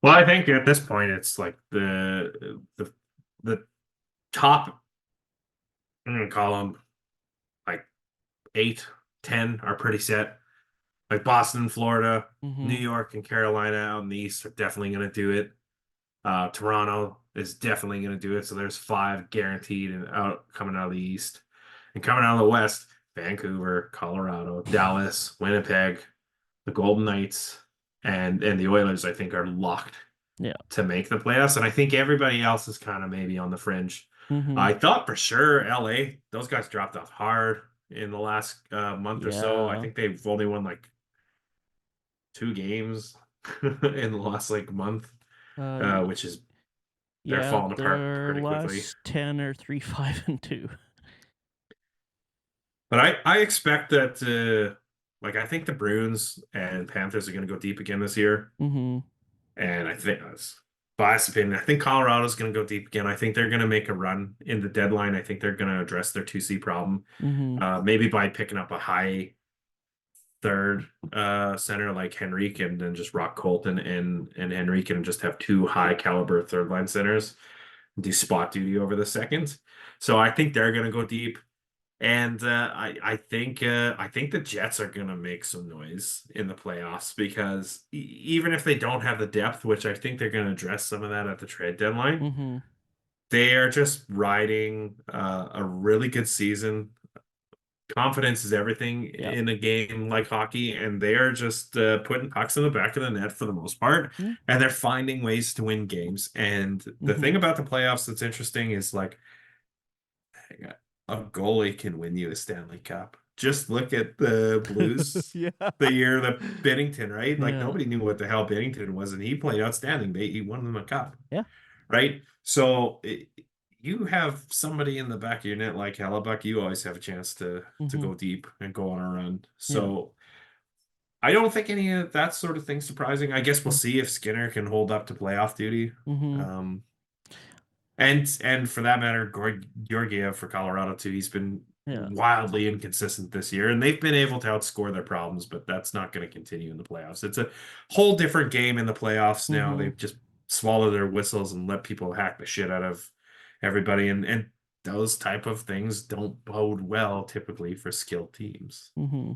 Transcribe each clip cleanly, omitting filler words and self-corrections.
Well, I think at this point it's like the top. I'm gonna call them like 8, 10 are pretty set. Like Boston, Florida, New Mm-hmm. York, and Carolina out in the East are definitely gonna do it. Toronto is definitely gonna do it. So there's 5 guaranteed and out coming out of the East, and coming out of the West: Vancouver, Colorado, Dallas, Winnipeg, the Golden Knights, and the Oilers. I think are locked Yeah. to make the playoffs, and I think everybody else is kind of maybe on the fringe. Mm-hmm. I thought for sure LA, those guys dropped off hard in the last month or so. I Yeah. think they've only won like 2 games in the last like month, Uh, which is they're yeah, falling apart their pretty quickly. last 10 are 3-5-2. But I expect that like I think the Bruins and Panthers are going to go deep again this year. Mm-hmm. And I think that's biased opinion. I think Colorado's going to go deep again. I think they're going to make a run in the deadline. I think they're going to address their 2C problem, Mm-hmm. maybe by picking up a high third center like Henrique, and then just rock Colton and Henrique, and just have 2 high caliber third line centers do spot duty over the second. So I think they're going to go deep. And I think the Jets are gonna make some noise in the playoffs because even if they don't have the depth, which I think they're gonna address some of that at the trade deadline, Mm-hmm. they are just riding a really good season. Confidence is everything Yeah. in a game like hockey, and they are just putting pucks in the back of the net for the most part, Yeah. and they're finding ways to win games. And the Mm-hmm. thing about the playoffs that's interesting is like a goalie can win you a Stanley Cup. Just look at the Blues Yeah. the year that Bennington, right? Like Yeah. nobody knew what the hell Bennington was, and he played outstanding. He won them a cup, Yeah. right? So you have somebody in the back of your net like Hellebuck, you always have a chance to Mm-hmm. go deep and go on a run. Yeah. So I don't think any of that sort of thing's surprising. I guess we'll Yeah. see if Skinner can hold up to playoff duty. Mm-hmm. Um, and for that matter, Georgiev for Colorado too. He's been Yeah. wildly inconsistent this year, and they've been able to outscore their problems, but that's not going to continue in the playoffs. It's a whole different game in the playoffs now. Mm-hmm. They've just swallow their whistles and let people hack the shit out of everybody, and those type of things don't bode well typically for skilled teams. Mm-hmm.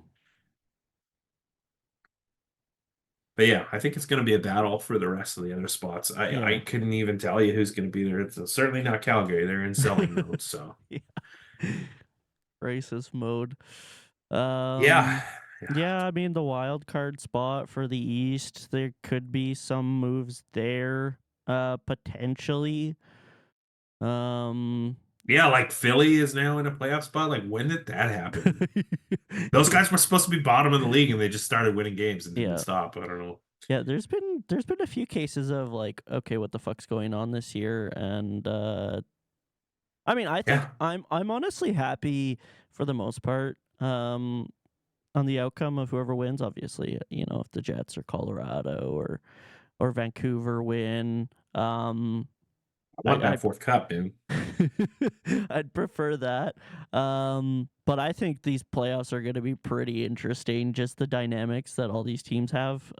But yeah, I think it's going to be a battle for the rest of the other spots. I Yeah. couldn't even tell you who's going to be there. It's certainly not Calgary. They're in selling mode, so. Yeah. Racist mode. Yeah. Yeah. Yeah, I mean the wild card spot for the East, there could be some moves there, potentially. Um, Yeah, like Philly is now in a playoff spot. Like, when did that happen? Those guys were supposed to be bottom of the league and they just started winning games and didn't yeah, stop. I don't know. yeah. There's been a few cases of like, okay, what the fuck's going on this year? And I mean, I think Yeah. I'm honestly happy for the most part. On the outcome of whoever wins, obviously, if the Jets or Colorado or Vancouver win, I want that I'd fourth cup, dude. I'd prefer that. But I think these playoffs are going to be pretty interesting. Just the dynamics that all these teams have,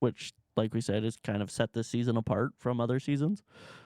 which, like we said, is kind of set this season apart from other seasons.